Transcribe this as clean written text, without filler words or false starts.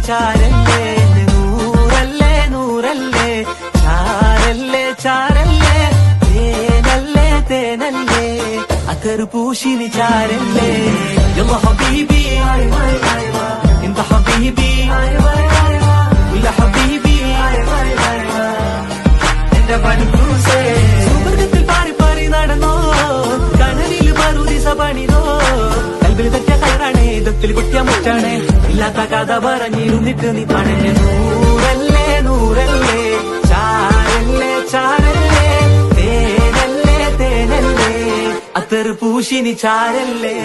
ചാരല്ലേ നൂറല്ലേ നൂറല്ലേ ചാരല്ലേ ചാരല്ലേ തേനല്ലേ തേനല്ലേ അത്തർ പൂശിനി ചാരല്ലേ യല്ല ഹബീബി انت حبيبي ولا حبيبي എന്റെ വൻകൂസേ സുവർഗത്തിൽ പാറി പാറി നടന്നോ കനലിൽ മറുദിസ പണിതോ കൽബിൽ തെറ്റിയ കയറാണേ ഇതത്തിൽ കുട്ടിയ മുറ്റാണേ ഇല്ലാത്ത കഥ പറഞ്ഞിരുന്നിട്ട് നീ പണഞ്ഞ നൂറല്ലേ നൂറല്ലേ ചാരല്ലേ ചാരല്ലേ തേനല്ലേ തേനല്ലേ അത്തർ പൂശിനി ചാരല്ലേ